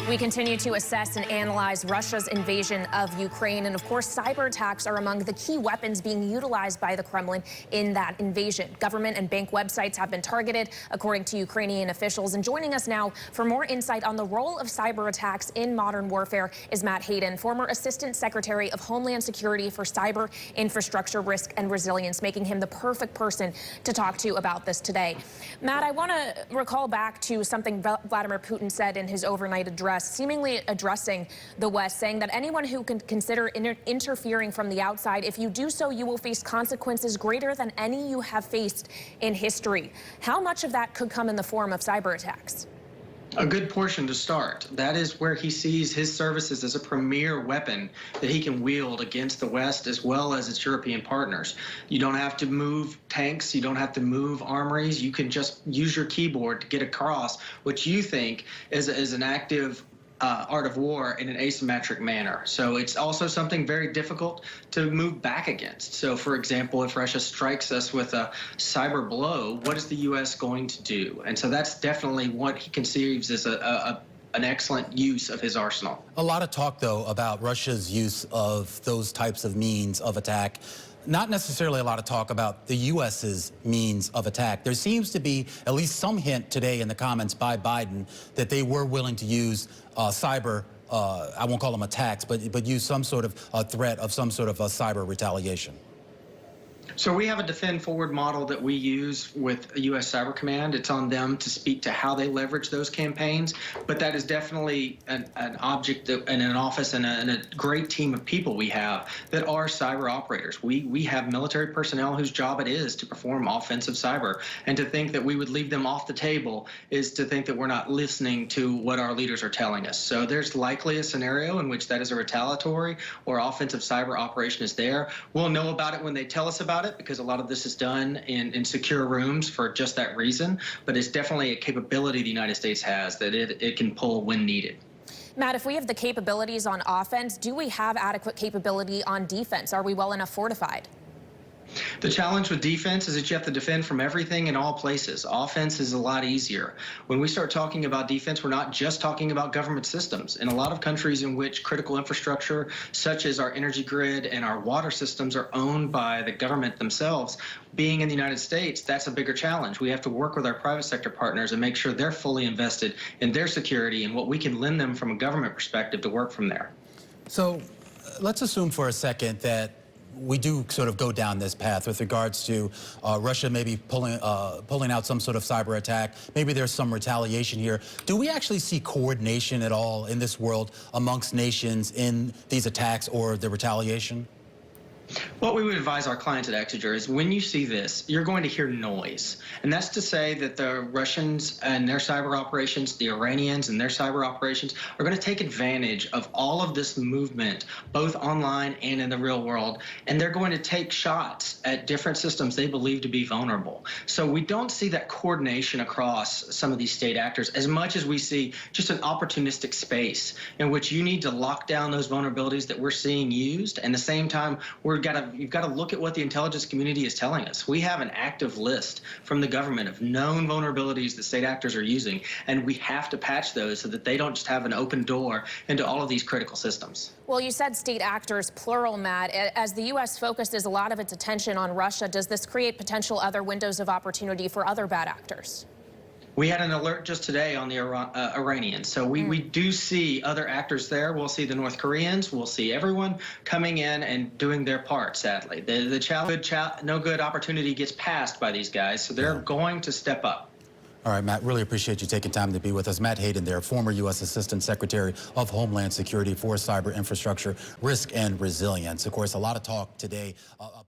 We continue to assess and analyze Russia's invasion of Ukraine. And of course, cyber attacks are among the key weapons being utilized by the Kremlin in that invasion. Government and bank websites have been targeted, according to Ukrainian officials. And joining us now for more insight on the role of cyber attacks in modern warfare is Matt Hayden, former Assistant Secretary of Homeland Security for Cyber Infrastructure Risk and Resilience, making him the perfect person to talk to about this today. Matt, I want to recall back to something Vladimir Putin said in his overnight address, seemingly addressing the West, saying that anyone who can consider interfering from the outside, if you do so, you will face consequences greater than any you have faced in history. How much of that could come in the form of cyber attacks? A good portion to start. That is where he sees his services as a premier weapon that he can wield against the West as well as its European partners. You don't have to move tanks, you don't have to move armories, you can just use your keyboard to get across what you think is an active art of war in an asymmetric manner. So it's also something very difficult to move back against. So for example, if Russia strikes us with a cyber blow, what is the U.S. going to do? And so that's definitely what he conceives as an excellent use of his arsenal. A lot of talk, though, about Russia's use of those types of means of attack. Not necessarily a lot of talk about the U.S.'s means of attack. There seems to be at least some hint today in the comments by Biden that they were willing to use cyber, I won't call them attacks, but use some sort of threat of some sort of cyber retaliation. So we have a defend forward model that we use with U.S. Cyber Command. It's on them to speak to how they leverage those campaigns, but that is definitely an object and an office and a great team of people we have that are cyber operators. We have military personnel whose job it is to perform offensive cyber, and to think that we would leave them off the table is to think that we're not listening to what our leaders are telling us. So there's likely a scenario in which that is a retaliatory or offensive cyber operation is there. We'll know about it when they tell us about it, because a lot of this is done in secure rooms for just that reason, but it's definitely a capability the United States has that it can pull when needed. Matt, if we have the capabilities on offense, do we have adequate capability on defense? Are we well enough fortified? The challenge with defense is that you have to defend from everything in all places. Offense is a lot easier. When we start talking about defense, we're not just talking about government systems. In a lot of countries in which critical infrastructure, such as our energy grid and our water systems, are owned by the government themselves, being in the United States, that's a bigger challenge. We have to work with our private sector partners and make sure they're fully invested in their security and what we can lend them from a government perspective to work from there. So let's assume for a second that we do sort of go down this path with regards to Russia maybe pulling out some sort of cyber attack. Maybe there's some retaliation here. Do we actually see coordination at all in this world amongst nations in these attacks or the retaliation? What we would advise our clients at Exeter is when you see this, you're going to hear noise. And that's to say that the Russians and their cyber operations, the Iranians and their cyber operations are going to take advantage of all of this movement, both online and in the real world. And they're going to take shots at different systems they believe to be vulnerable. So we don't see that coordination across some of these state actors as much as we see just an opportunistic space in which you need to lock down those vulnerabilities that we're seeing used. And at the same time, you've got to look at what the intelligence community is telling us. We have an active list from the government of known vulnerabilities that state actors are using, and we have to patch those so that they don't just have an open door into all of these critical systems. Well, you said state actors, plural, Matt. As the U.S. focuses a lot of its attention on Russia, does this create potential other windows of opportunity for other bad actors? We had an alert just today on the Iranians. So we do see other actors there. We'll see the North Koreans. We'll see everyone coming in and doing their part, sadly. No good opportunity gets passed by these guys, so they're going to step up. All right, Matt, really appreciate you taking time to be with us. Matt Hayden there, former U.S. Assistant Secretary of Homeland Security for Cyber Infrastructure, Risk and Resilience. Of course, a lot of talk today